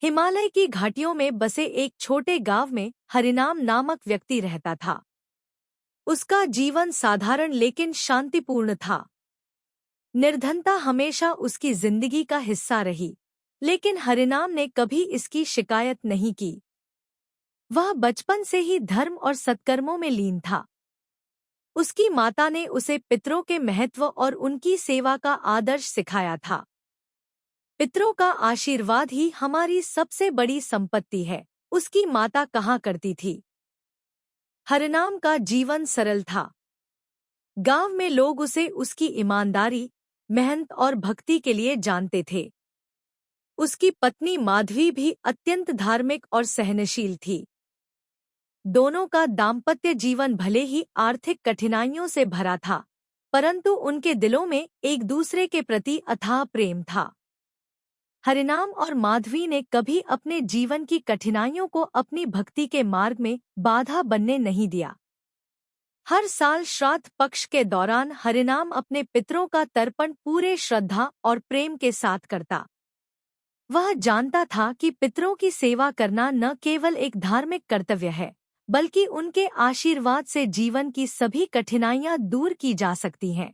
हिमालय की घाटियों में बसे एक छोटे गांव में हरिनाम नामक व्यक्ति रहता था। उसका जीवन साधारण लेकिन शांतिपूर्ण था। निर्धनता हमेशा उसकी जिंदगी का हिस्सा रही, लेकिन हरिनाम ने कभी इसकी शिकायत नहीं की। वह बचपन से ही धर्म और सत्कर्मों में लीन था। उसकी माता ने उसे पितरों के महत्व और उनकी सेवा का आदर्श सिखाया था। पितरों का आशीर्वाद ही हमारी सबसे बड़ी संपत्ति है, उसकी माता कहा करती थी। हरिनाम का जीवन सरल था। गांव में लोग उसे उसकी ईमानदारी, मेहनत और भक्ति के लिए जानते थे। उसकी पत्नी माधवी भी अत्यंत धार्मिक और सहनशील थी। दोनों का दाम्पत्य जीवन भले ही आर्थिक कठिनाइयों से भरा था, परंतु उनके दिलों में एक दूसरे के प्रति अथाह प्रेम था। हरिनाम और माधवी ने कभी अपने जीवन की कठिनाइयों को अपनी भक्ति के मार्ग में बाधा बनने नहीं दिया। हर साल श्राद्ध पक्ष के दौरान हरिनाम अपने पितरों का तर्पण पूरे श्रद्धा और प्रेम के साथ करता। वह जानता था कि पितरों की सेवा करना न केवल एक धार्मिक कर्तव्य है, बल्कि उनके आशीर्वाद से जीवन की सभी कठिनाइयां दूर की जा सकती हैं।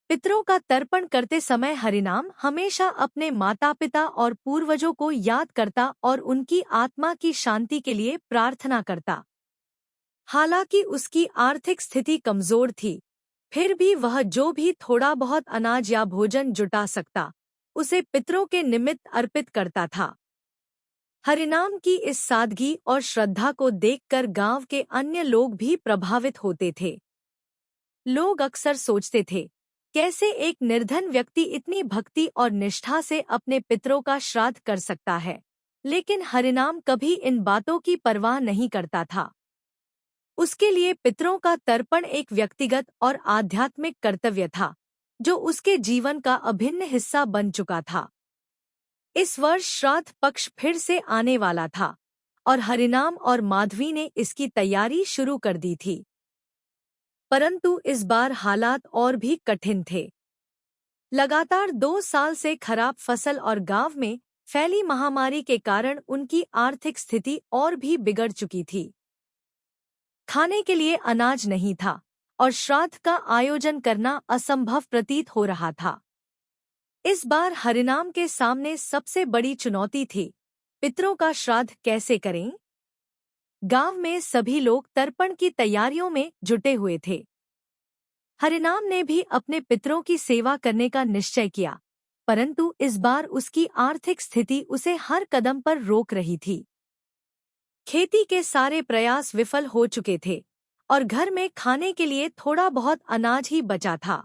पितरों का तर्पण करते समय हरिनाम हमेशा अपने माता पिता और पूर्वजों को याद करता और उनकी आत्मा की शांति के लिए प्रार्थना करता। हालांकि उसकी आर्थिक स्थिति कमजोर थी, फिर भी वह जो भी थोड़ा बहुत अनाज या भोजन जुटा सकता, उसे पितरों के निमित्त अर्पित करता था। हरिनाम की इस सादगी और श्रद्धा को देखकर गांव के अन्य लोग भी प्रभावित होते थे। लोग अक्सर सोचते थे, कैसे एक निर्धन व्यक्ति इतनी भक्ति और निष्ठा से अपने पितरों का श्राद्ध कर सकता है, लेकिन हरिनाम कभी इन बातों की परवाह नहीं करता था। उसके लिए पितरों का तर्पण एक व्यक्तिगत और आध्यात्मिक कर्तव्य था, जो उसके जीवन का अभिन्न हिस्सा बन चुका था। इस वर्ष श्राद्ध पक्ष फिर से आने वाला था और हरिनाम और माधवी ने इसकी तैयारी शुरू कर दी थी। परंतु इस बार हालात और भी कठिन थे। लगातार 2 साल से खराब फसल और गांव में फैली महामारी के कारण उनकी आर्थिक स्थिति और भी बिगड़ चुकी थी। खाने के लिए अनाज नहीं था और श्राद्ध का आयोजन करना असंभव प्रतीत हो रहा था। इस बार हरिनाम के सामने सबसे बड़ी चुनौती थी, पितरों का श्राद्ध कैसे करें? गांव में सभी लोग तर्पण की तैयारियों में जुटे हुए थे। हरिनाम ने भी अपने पितरों की सेवा करने का निश्चय किया, परंतु इस बार उसकी आर्थिक स्थिति उसे हर कदम पर रोक रही थी। खेती के सारे प्रयास विफल हो चुके थे और घर में खाने के लिए थोड़ा बहुत अनाज ही बचा था।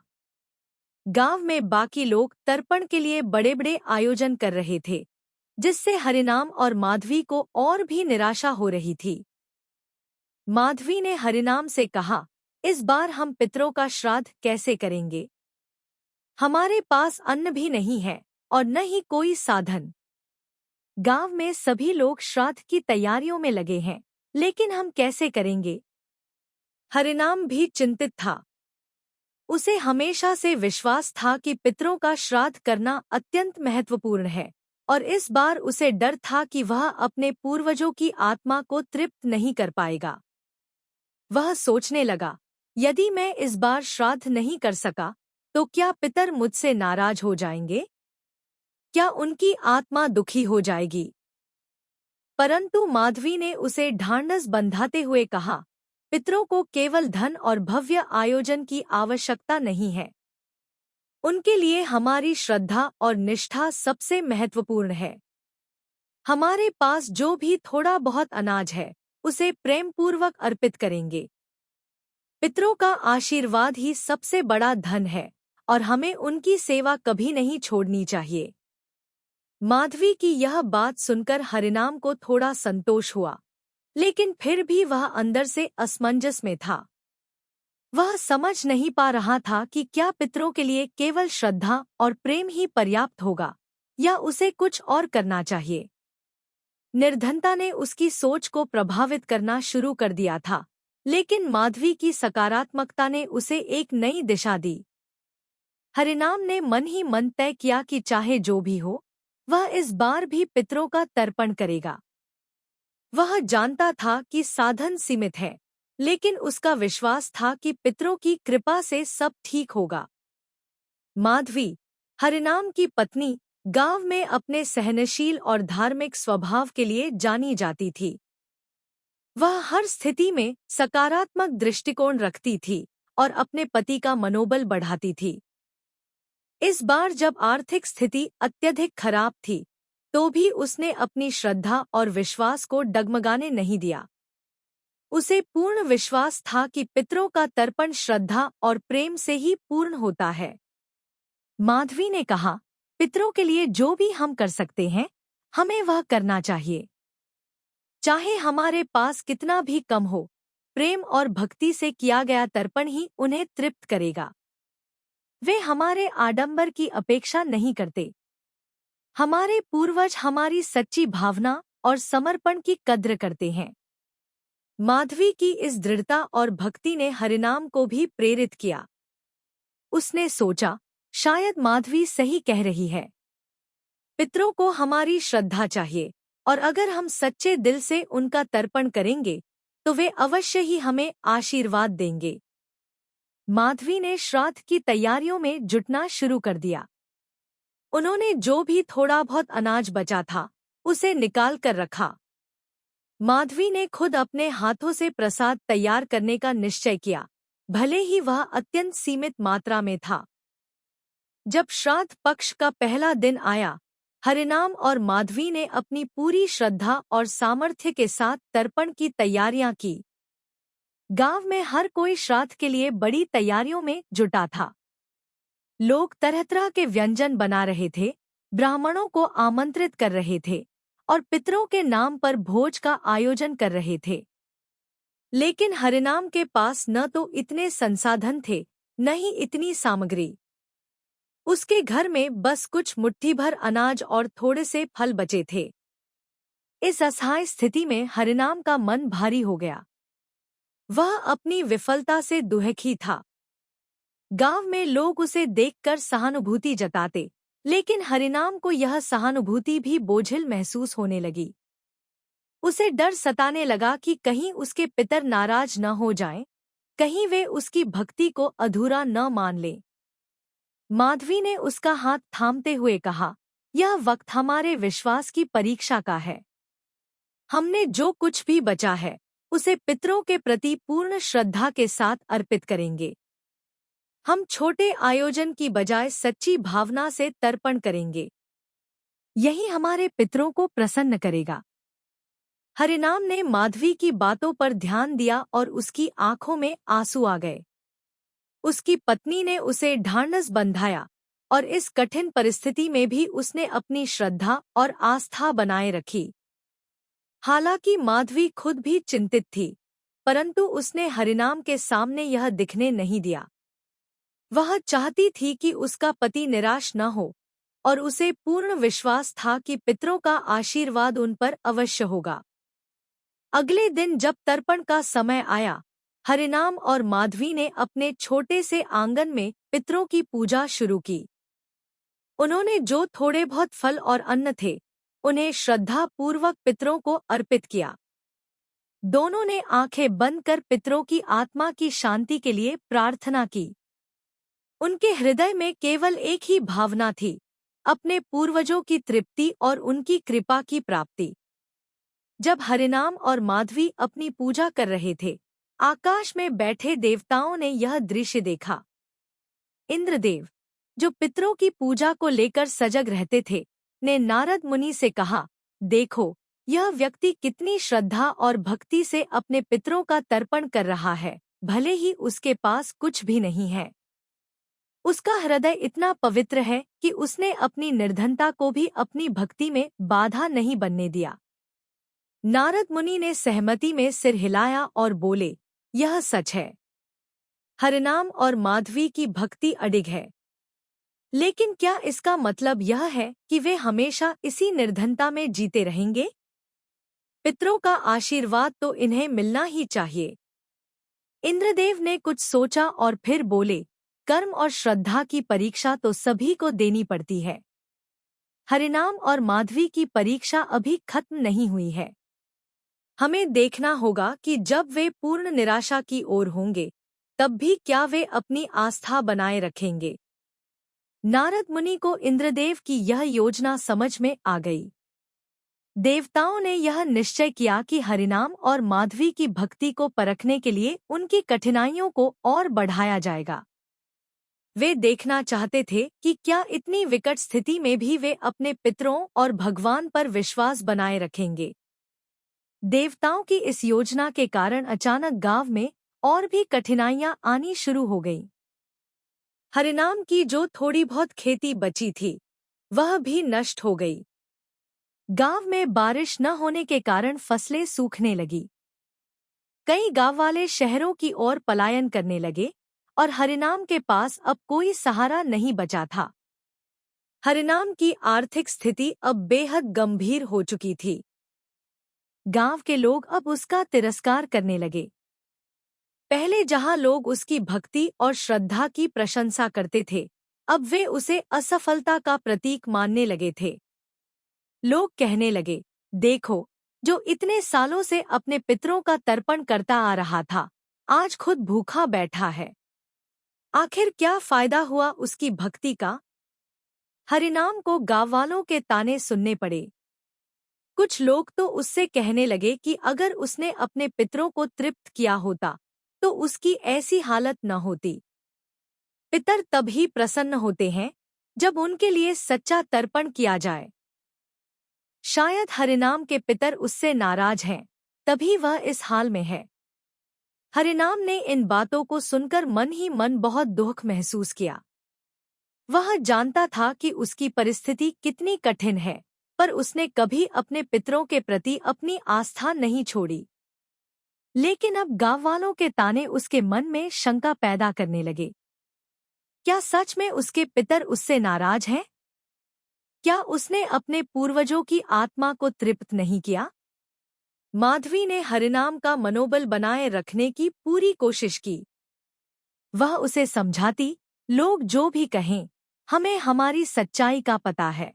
गांव में बाकी लोग तर्पण के लिए बड़े बड़े आयोजन कर रहे थे, जिससे हरिनाम और माधवी को और भी निराशा हो रही थी। माधवी ने हरिनाम से कहा, इस बार हम पितरों का श्राद्ध कैसे करेंगे? हमारे पास अन्न भी नहीं है और न ही कोई साधन। गांव में सभी लोग श्राद्ध की तैयारियों में लगे हैं, लेकिन हम कैसे करेंगे? हरिनाम भी चिंतित था। उसे हमेशा से विश्वास था कि पितरों का श्राद्ध करना अत्यंत महत्वपूर्ण है, और इस बार उसे डर था कि वह अपने पूर्वजों की आत्मा को तृप्त नहीं कर पाएगा। वह सोचने लगा, यदि मैं इस बार श्राद्ध नहीं कर सका, तो क्या पितर मुझसे नाराज हो जाएंगे? क्या उनकी आत्मा दुखी हो जाएगी? परंतु माधवी ने उसे ढांढस बंधाते हुए कहा, पितरों को केवल धन और भव्य आयोजन की आवश्यकता नहीं है। उनके लिए हमारी श्रद्धा और निष्ठा सबसे महत्वपूर्ण है। हमारे पास जो भी थोड़ा बहुत अनाज है, उसे प्रेमपूर्वक अर्पित करेंगे। पितरों का आशीर्वाद ही सबसे बड़ा धन है और हमें उनकी सेवा कभी नहीं छोड़नी चाहिए। माधवी की यह बात सुनकर हरिनाम को थोड़ा संतोष हुआ, लेकिन फिर भी वह अंदर से असमंजस में था। वह समझ नहीं पा रहा था कि क्या पितरों के लिए केवल श्रद्धा और प्रेम ही पर्याप्त होगा या उसे कुछ और करना चाहिए। निर्धनता ने उसकी सोच को प्रभावित करना शुरू कर दिया था, लेकिन माधवी की सकारात्मकता ने उसे एक नई दिशा दी। हरिनाम ने मन ही मन तय किया कि चाहे जो भी हो, वह इस बार भी पितरों का तर्पण करेगा। वह जानता था कि साधन सीमित है, लेकिन उसका विश्वास था कि पितरों की कृपा से सब ठीक होगा। माधवी, हरिनाम की पत्नी, गांव में अपने सहनशील और धार्मिक स्वभाव के लिए जानी जाती थी। वह हर स्थिति में सकारात्मक दृष्टिकोण रखती थी और अपने पति का मनोबल बढ़ाती थी। इस बार जब आर्थिक स्थिति अत्यधिक खराब थी, तो भी उसने अपनी श्रद्धा और विश्वास को डगमगाने नहीं दिया। उसे पूर्ण विश्वास था कि पितरों का तर्पण श्रद्धा और प्रेम से ही पूर्ण होता है। माधवी ने कहा, पितरों के लिए जो भी हम कर सकते हैं, हमें वह करना चाहिए। चाहे हमारे पास कितना भी कम हो, प्रेम और भक्ति से किया गया तर्पण ही उन्हें तृप्त करेगा। वे हमारे आडंबर की अपेक्षा नहीं करते। हमारे पूर्वज हमारी सच्ची भावना और समर्पण की कद्र करते हैं। माधवी की इस दृढ़ता और भक्ति ने हरिनाम को भी प्रेरित किया। उसने सोचा, शायद माधवी सही कह रही है। पितरों को हमारी श्रद्धा चाहिए, और अगर हम सच्चे दिल से उनका तर्पण करेंगे, तो वे अवश्य ही हमें आशीर्वाद देंगे। माधवी ने श्राद्ध की तैयारियों में जुटना शुरू कर दिया। उन्होंने जो भी थोड़ा बहुत अनाज बचा था, उसे निकाल कर रखा। माधवी ने खुद अपने हाथों से प्रसाद तैयार करने का निश्चय किया, भले ही वह अत्यंत सीमित मात्रा में था। जब श्राद्ध पक्ष का पहला दिन आया, हरिनाम और माधवी ने अपनी पूरी श्रद्धा और सामर्थ्य के साथ तर्पण की तैयारियां की। गांव में हर कोई श्राद्ध के लिए बड़ी तैयारियों में जुटा था। लोग तरह तरह के व्यंजन बना रहे थे, ब्राह्मणों को आमंत्रित कर रहे थे और पितरों के नाम पर भोज का आयोजन कर रहे थे। लेकिन हरिनाम के पास न तो इतने संसाधन थे, न ही इतनी सामग्री। उसके घर में बस कुछ मुट्ठी भर अनाज और थोड़े से फल बचे थे। इस असहाय स्थिति में हरिनाम का मन भारी हो गया। वह अपनी विफलता से दुखी था। गांव में लोग उसे देखकर सहानुभूति जताते, लेकिन हरिनाम को यह सहानुभूति भी बोझिल महसूस होने लगी। उसे डर सताने लगा कि कहीं उसके पितर नाराज न हो जाएं, कहीं वे उसकी भक्ति को अधूरा न मान लें। माधवी ने उसका हाथ थामते हुए कहा, यह वक्त हमारे विश्वास की परीक्षा का है। हमने जो कुछ भी बचा है, उसे पितरों के प्रति पूर्ण श्रद्धा के साथ अर्पित करेंगे। हम छोटे आयोजन की बजाय सच्ची भावना से तर्पण करेंगे। यही हमारे पितरों को प्रसन्न करेगा। हरिनाम ने माधवी की बातों पर ध्यान दिया और उसकी आंखों में आंसू आ गए। उसकी पत्नी ने उसे ढाढ़स बंधाया और इस कठिन परिस्थिति में भी उसने अपनी श्रद्धा और आस्था बनाए रखी। हालांकि माधवी खुद भी चिंतित थी, परंतु उसने हरिनाम के सामने यह दिखने नहीं दिया। वह चाहती थी कि उसका पति निराश न हो, और उसे पूर्ण विश्वास था कि पितरों का आशीर्वाद उन पर अवश्य होगा। अगले दिन जब तर्पण का समय आया, हरिनाम और माधवी ने अपने छोटे से आंगन में पितरों की पूजा शुरू की। उन्होंने जो थोड़े बहुत फल और अन्न थे, उन्हें श्रद्धा पूर्वक पितरों को अर्पित किया। दोनों ने आंखें बंद कर पितरों की आत्मा की शांति के लिए प्रार्थना की। उनके हृदय में केवल एक ही भावना थी, अपने पूर्वजों की तृप्ति और उनकी कृपा की प्राप्ति। जब हरिनाम और माधवी अपनी पूजा कर रहे थे, आकाश में बैठे देवताओं ने यह दृश्य देखा। इंद्रदेव, जो पितरों की पूजा को लेकर सजग रहते थे, ने नारद मुनि से कहा, देखो, यह व्यक्ति कितनी श्रद्धा और भक्ति से अपने पितरों का तर्पण कर रहा है, भले ही उसके पास कुछ भी नहीं है। उसका हृदय इतना पवित्र है कि उसने अपनी निर्धनता को भी अपनी भक्ति में बाधा नहीं बनने दिया। नारद मुनि ने सहमति में सिर हिलाया और बोले, यह सच है। हरिनाम और माधवी की भक्ति अडिग है। लेकिन क्या इसका मतलब यह है कि वे हमेशा इसी निर्धनता में जीते रहेंगे? पितरों का आशीर्वाद तो इन्हें मिलना ही चाहिए। इंद्रदेव ने कुछ सोचा और फिर बोले, कर्म और श्रद्धा की परीक्षा तो सभी को देनी पड़ती है। हरिनाम और माधवी की परीक्षा अभी खत्म नहीं हुई है। हमें देखना होगा कि जब वे पूर्ण निराशा की ओर होंगे, तब भी क्या वे अपनी आस्था बनाए रखेंगे। नारद मुनि को इंद्रदेव की यह योजना समझ में आ गई। देवताओं ने यह निश्चय किया कि हरिनाम और माधवी की भक्ति को परखने के लिए उनकी कठिनाइयों को और बढ़ाया जाएगा। वे देखना चाहते थे कि क्या इतनी विकट स्थिति में भी वे अपने पितरों और भगवान पर विश्वास बनाए रखेंगे। देवताओं की इस योजना के कारण अचानक गांव में और भी कठिनाइयां आनी शुरू हो गईं। हरिनाम की जो थोड़ी बहुत खेती बची थी, वह भी नष्ट हो गई। गांव में बारिश न होने के कारण फसलें सूखने लगी। कई गांव वाले शहरों की ओर पलायन करने लगे और हरिनाम के पास अब कोई सहारा नहीं बचा था। हरिनाम की आर्थिक स्थिति अब बेहद गंभीर हो चुकी थी। गांव के लोग अब उसका तिरस्कार करने लगे। पहले जहां लोग उसकी भक्ति और श्रद्धा की प्रशंसा करते थे, अब वे उसे असफलता का प्रतीक मानने लगे थे। लोग कहने लगे, देखो, जो इतने सालों से अपने पितरों का तर्पण करता आ रहा था, आज खुद भूखा बैठा है। आखिर क्या फायदा हुआ उसकी भक्ति का। हरिनाम को गांववालों के ताने सुनने पड़े। कुछ लोग तो उससे कहने लगे कि अगर उसने अपने पितरों को तृप्त किया होता, तो उसकी ऐसी हालत न होती। पितर तभी प्रसन्न होते हैं जब उनके लिए सच्चा तर्पण किया जाए। शायद हरिनाम के पितर उससे नाराज हैं, तभी वह इस हाल में है। हरिनाम ने इन बातों को सुनकर मन ही मन बहुत दुख महसूस किया। वह जानता था कि उसकी परिस्थिति कितनी कठिन है, पर उसने कभी अपने पितरों के प्रति अपनी आस्था नहीं छोड़ी। लेकिन अब गांव वालों के ताने उसके मन में शंका पैदा करने लगे। क्या सच में उसके पितर उससे नाराज हैं? क्या उसने अपने पूर्वजों की आत्मा को तृप्त नहीं किया? माधवी ने हरिनाम का मनोबल बनाए रखने की पूरी कोशिश की। वह उसे समझाती, लोग जो भी कहें, हमें हमारी सच्चाई का पता है।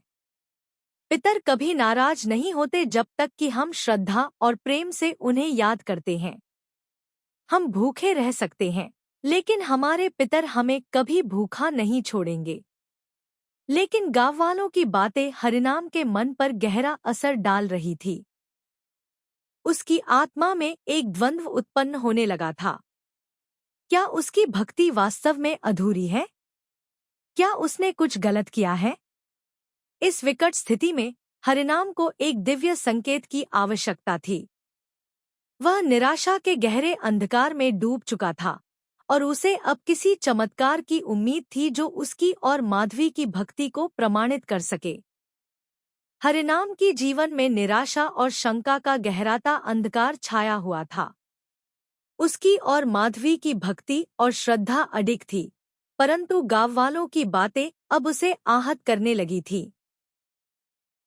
पितर कभी नाराज नहीं होते जब तक कि हम श्रद्धा और प्रेम से उन्हें याद करते हैं। हम भूखे रह सकते हैं, लेकिन हमारे पितर हमें कभी भूखा नहीं छोड़ेंगे। लेकिन गांव वालों की बातें हरिनाम के मन पर गहरा असर डाल रही थी। उसकी आत्मा में एक द्वंद्व उत्पन्न होने लगा था। क्या उसकी भक्ति वास्तव में अधूरी है? क्या उसने कुछ गलत किया है? इस विकट स्थिति में हरिनाम को एक दिव्य संकेत की आवश्यकता थी। वह निराशा के गहरे अंधकार में डूब चुका था और उसे अब किसी चमत्कार की उम्मीद थी जो उसकी और माधवी की भक्ति को प्रमाणित कर सके। हरिनाम की जीवन में निराशा और शंका का गहराता अंधकार छाया हुआ था। उसकी और माधवी की भक्ति और श्रद्धा अडिग थी, परंतु गांव वालों की बातें अब उसे आहत करने लगी थी।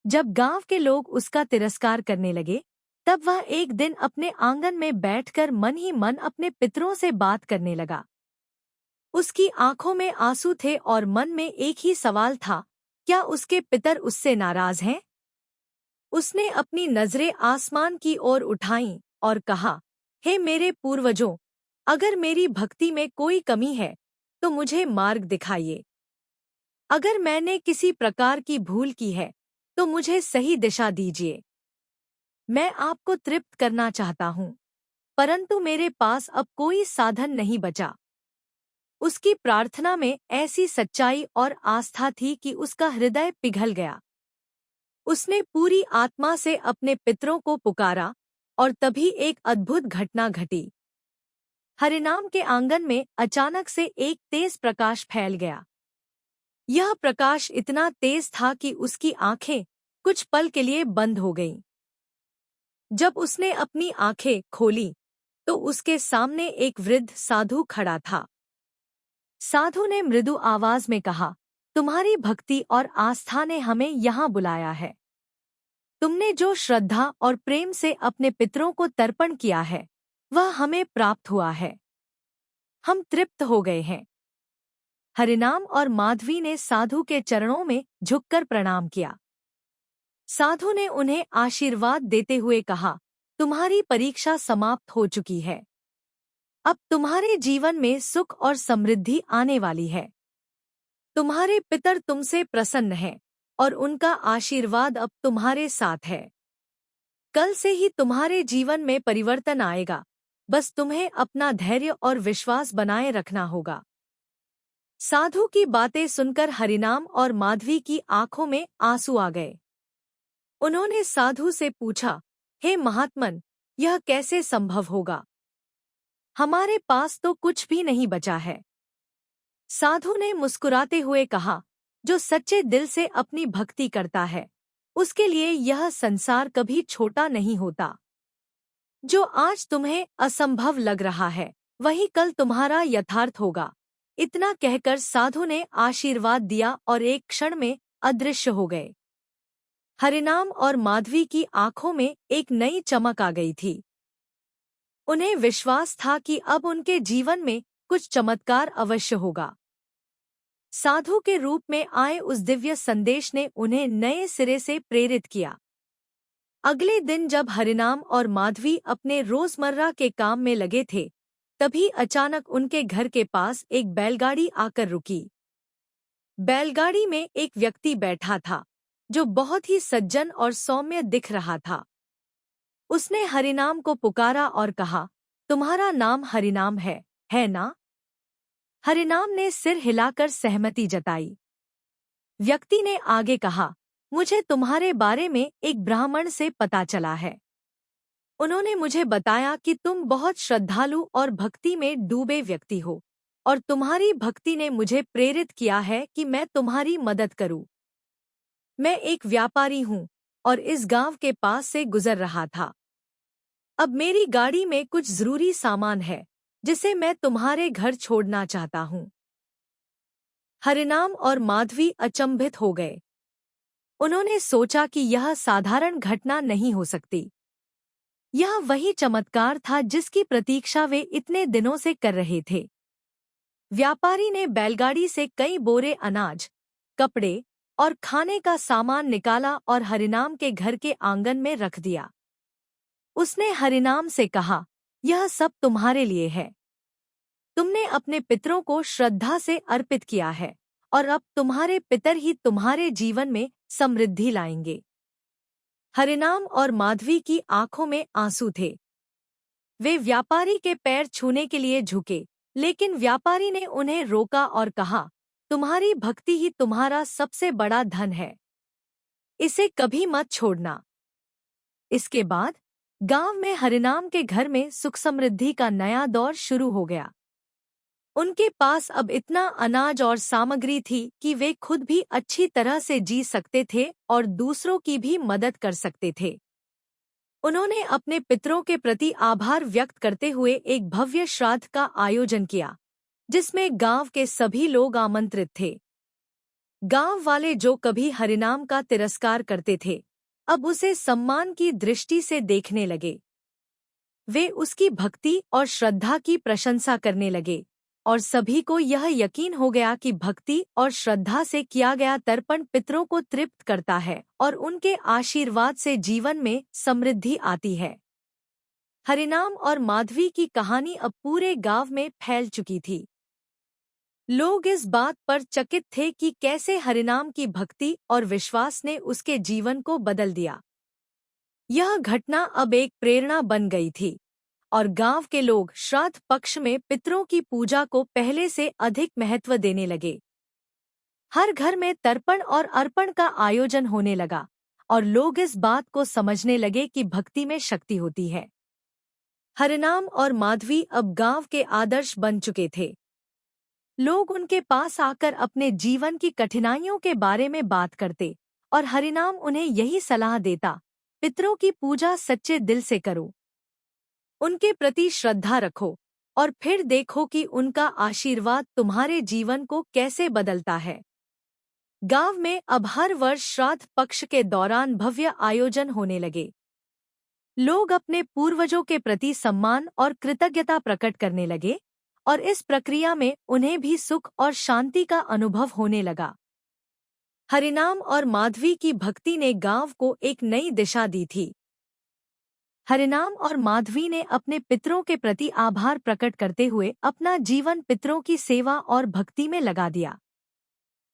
जब गांव के लोग उसका तिरस्कार करने लगे, तब वह एक दिन अपने आंगन में बैठकर मन ही मन अपने पितरों से बात करने लगा। उसकी आंखों में आंसू थे और मन में एक ही सवाल था, क्या उसके पितर उससे नाराज हैं? उसने अपनी नजरें आसमान की ओर उठाईं और कहा, हे मेरे पूर्वजों, अगर मेरी भक्ति में कोई कमी है, तो मुझे मार्ग दिखाइए। अगर मैंने किसी प्रकार की भूल की है, तो मुझे सही दिशा दीजिए। मैं आपको तृप्त करना चाहता हूँ, परंतु मेरे पास अब कोई साधन नहीं बचा। उसकी प्रार्थना में ऐसी सच्चाई और आस्था थी कि उसका हृदय पिघल गया। उसने पूरी आत्मा से अपने पितरों को पुकारा और तभी एक अद्भुत घटना घटी। हरिनाम के आंगन में अचानक से एक तेज प्रकाश फैल गया। यह प्रकाश इतना तेज था कि उसकी आंखें कुछ पल के लिए बंद हो गईं। जब उसने अपनी आंखें खोली, तो उसके सामने एक वृद्ध साधु खड़ा था। साधु ने मृदु आवाज में कहा, तुम्हारी भक्ति और आस्था ने हमें यहाँ बुलाया है। तुमने जो श्रद्धा और प्रेम से अपने पितरों को तर्पण किया है, वह हमें प्राप्त हुआ है। हम तृप्त हो गए हैं। हरिनाम और माधवी ने साधु के चरणों में झुककर प्रणाम किया। साधु ने उन्हें आशीर्वाद देते हुए कहा, तुम्हारी परीक्षा समाप्त हो चुकी है। अब तुम्हारे जीवन में सुख और समृद्धि आने वाली है। तुम्हारे पितर तुमसे प्रसन्न हैं और उनका आशीर्वाद अब तुम्हारे साथ है। कल से ही तुम्हारे जीवन में परिवर्तन आएगा, बस तुम्हें अपना धैर्य और विश्वास बनाए रखना होगा। साधु की बातें सुनकर हरिनाम और माधवी की आंखों में आंसू आ गए। उन्होंने साधु से पूछा, हे महात्मन, यह कैसे संभव होगा? हमारे पास तो कुछ भी नहीं बचा है। साधु ने मुस्कुराते हुए कहा, जो सच्चे दिल से अपनी भक्ति करता है, उसके लिए यह संसार कभी छोटा नहीं होता। जो आज तुम्हें असंभव लग रहा है, वही कल तुम्हारा यथार्थ होगा। इतना कहकर साधु ने आशीर्वाद दिया और एक क्षण में अदृश्य हो गए। हरिनाम और माधवी की आंखों में एक नई चमक आ गई थी। उन्हें विश्वास था कि अब उनके जीवन में कुछ चमत्कार अवश्य होगा। साधु के रूप में आए उस दिव्य संदेश ने उन्हें नए सिरे से प्रेरित किया। अगले दिन जब हरिनाम और माधवी अपने रोजमर्रा के काम में लगे थे, तभी अचानक उनके घर के पास एक बैलगाड़ी आकर रुकी। बैलगाड़ी में एक व्यक्ति बैठा था, जो बहुत ही सज्जन और सौम्य दिख रहा था। उसने हरिनाम को पुकारा और कहा, तुम्हारा नाम हरिनाम है ना? हरिनाम ने सिर हिलाकर सहमति जताई। व्यक्ति ने आगे कहा, मुझे तुम्हारे बारे में एक ब्राह्मण से पता चला है। उन्होंने मुझे बताया कि तुम बहुत श्रद्धालु और भक्ति में डूबे व्यक्ति हो, और तुम्हारी भक्ति ने मुझे प्रेरित किया है कि मैं तुम्हारी मदद करूं। मैं एक व्यापारी हूं और इस गांव के पास से गुजर रहा था। अब मेरी गाड़ी में कुछ जरूरी सामान है, जिसे मैं तुम्हारे घर छोड़ना चाहता हूं। हरिनाम और माधवी अचंभित हो गए। उन्होंने सोचा कि यह साधारण घटना नहीं हो सकती। यह वही चमत्कार था जिसकी प्रतीक्षा वे इतने दिनों से कर रहे थे। व्यापारी ने बैलगाड़ी से कई बोरे अनाज, कपड़े और खाने का सामान निकाला और हरिनाम के घर के आंगन में रख दिया। उसने हरिनाम से कहा, यह सब तुम्हारे लिए है। तुमने अपने पितरों को श्रद्धा से अर्पित किया है, और अब तुम्हारे पितर ही तुम्हारे जीवन में समृद्धि लाएंगे। हरिनाम और माधवी की आंखों में आंसू थे। वे व्यापारी के पैर छूने के लिए झुके, लेकिन व्यापारी ने उन्हें रोका और कहा, तुम्हारी भक्ति ही तुम्हारा सबसे बड़ा धन है। इसे कभी मत छोड़ना। इसके बाद गांव में हरिनाम के घर में सुख समृद्धि का नया दौर शुरू हो गया। उनके पास अब इतना अनाज और सामग्री थी कि वे खुद भी अच्छी तरह से जी सकते थे और दूसरों की भी मदद कर सकते थे। उन्होंने अपने पितरों के प्रति आभार व्यक्त करते हुए एक भव्य श्राद्ध का आयोजन किया, जिसमें गांव के सभी लोग आमंत्रित थे। गांव वाले जो कभी हरिनाम का तिरस्कार करते थे, अब उसे सम्मान की दृष्टि से देखने लगे। वे उसकी भक्ति और श्रद्धा की प्रशंसा करने लगे, और सभी को यह यकीन हो गया कि भक्ति और श्रद्धा से किया गया तर्पण पितरों को तृप्त करता है और उनके आशीर्वाद से जीवन में समृद्धि आती है। हरिनाम और माधवी की कहानी अब पूरे गांव में फैल चुकी थी। लोग इस बात पर चकित थे कि कैसे हरिनाम की भक्ति और विश्वास ने उसके जीवन को बदल दिया। यह घटना अब एक प्रेरणा बन गई थी, और गांव के लोग श्राद्ध पक्ष में पितरों की पूजा को पहले से अधिक महत्व देने लगे। हर घर में तर्पण और अर्पण का आयोजन होने लगा, और लोग इस बात को समझने लगे कि भक्ति में शक्ति होती है। हरिनाम और माधवी अब गांव के आदर्श बन चुके थे। लोग उनके पास आकर अपने जीवन की कठिनाइयों के बारे में बात करते, और हरिनाम उन्हें यही सलाह देता, पितरों की पूजा सच्चे दिल से करो, उनके प्रति श्रद्धा रखो, और फिर देखो कि उनका आशीर्वाद तुम्हारे जीवन को कैसे बदलता है। गांव में अब हर वर्ष श्राद्ध पक्ष के दौरान भव्य आयोजन होने लगे। लोग अपने पूर्वजों के प्रति सम्मान और कृतज्ञता प्रकट करने लगे, और इस प्रक्रिया में उन्हें भी सुख और शांति का अनुभव होने लगा। हरिनाम और माधवी की भक्ति ने गांव को एक नई दिशा दी थी। हरिनाम और माधवी ने अपने पितरों के प्रति आभार प्रकट करते हुए अपना जीवन पितरों की सेवा और भक्ति में लगा दिया।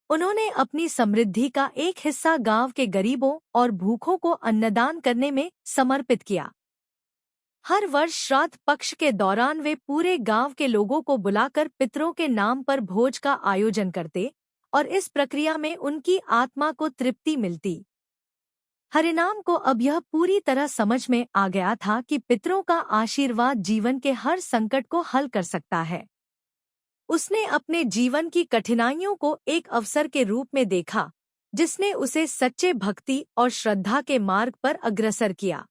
उन्होंने अपनी समृद्धि का एक हिस्सा गांव के गरीबों और भूखों को अन्नदान करने में समर्पित किया। हर वर्ष श्राद्ध पक्ष के दौरान वे पूरे गांव के लोगों को बुलाकर पितरों के नाम पर भोज का आयोजन करते और इस प्रक्रिया में उनकी आत्मा को तृप्ति मिलती। हरिनाम को अब यह पूरी तरह समझ में आ गया था कि पितरों का आशीर्वाद जीवन के हर संकट को हल कर सकता है। उसने अपने जीवन की कठिनाइयों को एक अवसर के रूप में देखा, जिसने उसे सच्चे भक्ति और श्रद्धा के मार्ग पर अग्रसर किया।